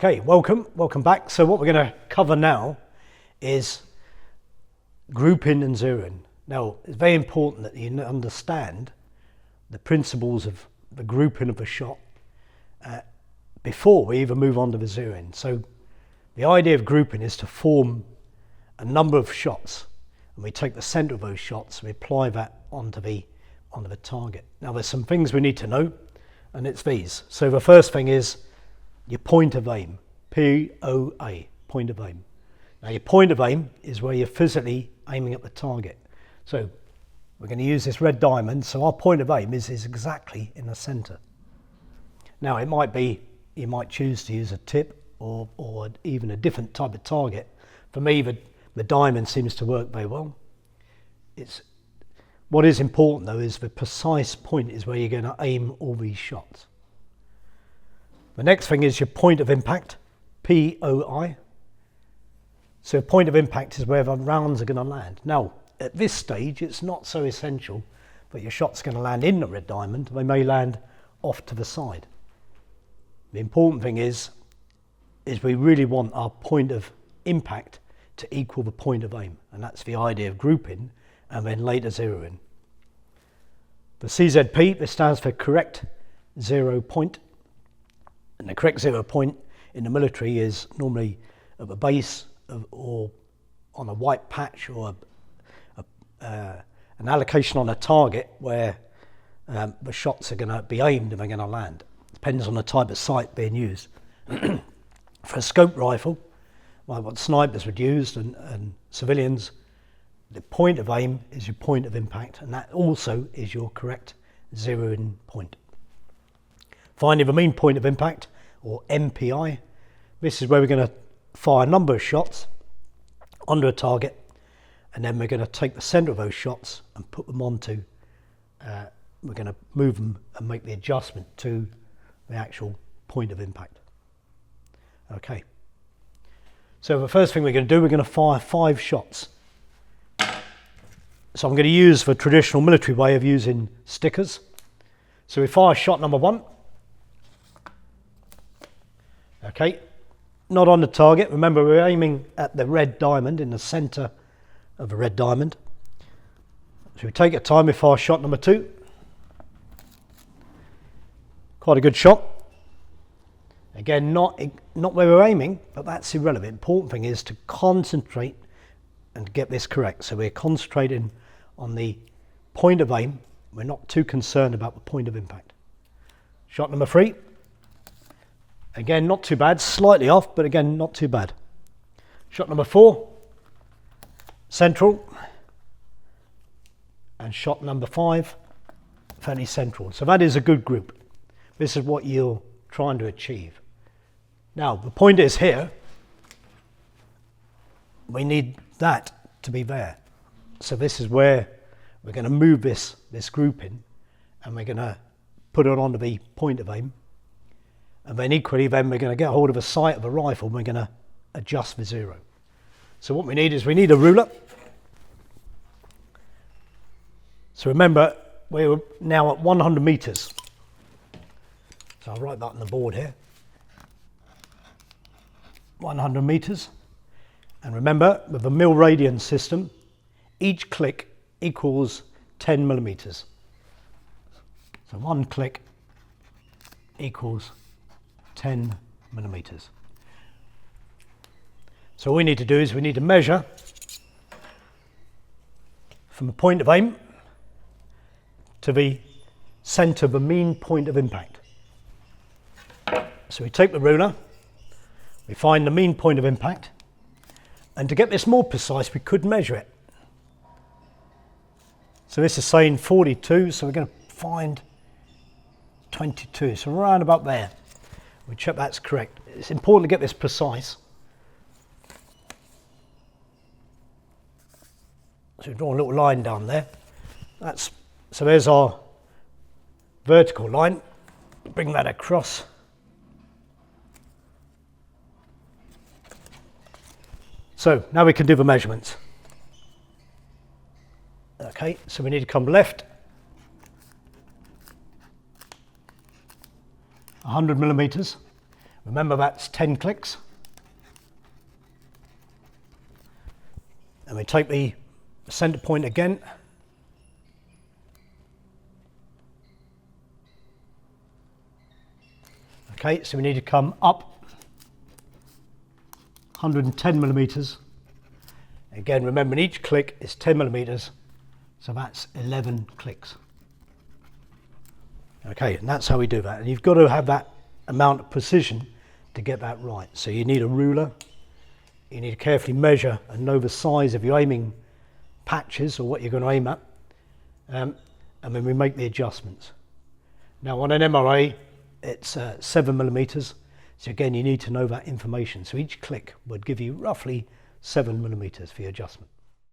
Okay, welcome back. So what we're going to cover now is grouping and zeroing. Now, it's very important that you understand the principles of the grouping of a shot before we even move on to the zeroing. So the idea of grouping is to form a number of shots, and we take the center of those shots, we apply that onto the target. Now, there's some things we need to know, and it's these. So the first thing is your point of aim, POA, point of aim. Now, your point of aim is where you're physically aiming at the target. So we're going to use this red diamond, so our point of aim is exactly in the center. Now, it might be, you might choose to use a tip or even a different type of target. For me, the diamond seems to work very well. What is important though is the precise point is where you're going to aim all these shots. The next thing is your point of impact, POI. So point of impact is where the rounds are going to land. Now, at this stage, it's not so essential that your shot's going to land in the red diamond. They may land off to the side. The important thing is we really want our point of impact to equal the point of aim, and that's the idea of grouping and then later zeroing. The CZP, this stands for correct zero point, and the correct zero point in the military is normally at the base or on a white patch or an allocation on a target where the shots are going to be aimed and they're going to land. Depends on the type of sight being used. For a scope rifle, like what snipers would use and civilians, the point of aim is your point of impact, and that also is your correct zeroing point. Finding the mean point of impact, or MPI, this is where we're going to fire a number of shots onto a target, and then we're going to take the center of those shots and put them onto, we're going to move them and make the adjustment to the actual point of impact. Okay. So the first thing we're going to do, we're going to fire 5 shots. So I'm going to use the traditional military way of using stickers. So we fire shot number 1. Okay, not on the target. Remember, we're aiming at the red diamond, in the center of the red diamond. So we take our time, we fire shot number 2. Quite a good shot. Again, not where we're aiming, but that's irrelevant. The important thing is to concentrate and get this correct. So we're concentrating on the point of aim. We're not too concerned about the point of impact. Shot number 3. Again, not too bad, slightly off, but again, not too bad. Shot number 4, central. And shot number 5, fairly central. So that is a good group. This is what you're trying to achieve. Now, the point is here, we need that to be there. So this is where we're going to move this grouping, and we're going to put it onto the point of aim. And then equally, then we're going to get hold of a sight of a rifle, and we're going to adjust the zero. So what we need is we need a ruler. So remember, we're now at 100 meters. So I'll write that on the board here. 100 meters. And remember, with the mil radian system, each click equals 10 millimeters. So 1 click equals 10 millimeters. So all we need to do is we need to measure from the point of aim to the center of the mean point of impact. So we take the ruler, we find the mean point of impact, and to get this more precise, we could measure it. So this is saying 42, so we're going to find 22, so around about there. We check that's correct. It's important to get this precise. So we draw a little line down there. So there's our vertical line. Bring that across. So now we can do the measurements. Okay, so we need to come left 100 millimeters. Remember, that's 10 clicks. And we take the center point again. Okay, so we need to come up 110 millimeters. Again, remember, each click is 10 millimeters, so that's 11 clicks. Okay, and that's how we do that. And you've got to have that amount of precision to get that right. So you need a ruler. You need to carefully measure and know the size of your aiming patches or what you're going to aim at. And then we make the adjustments. Now on an MRA, it's 7 millimeters. So again, you need to know that information. So each click would give you roughly 7 millimeters for your adjustment.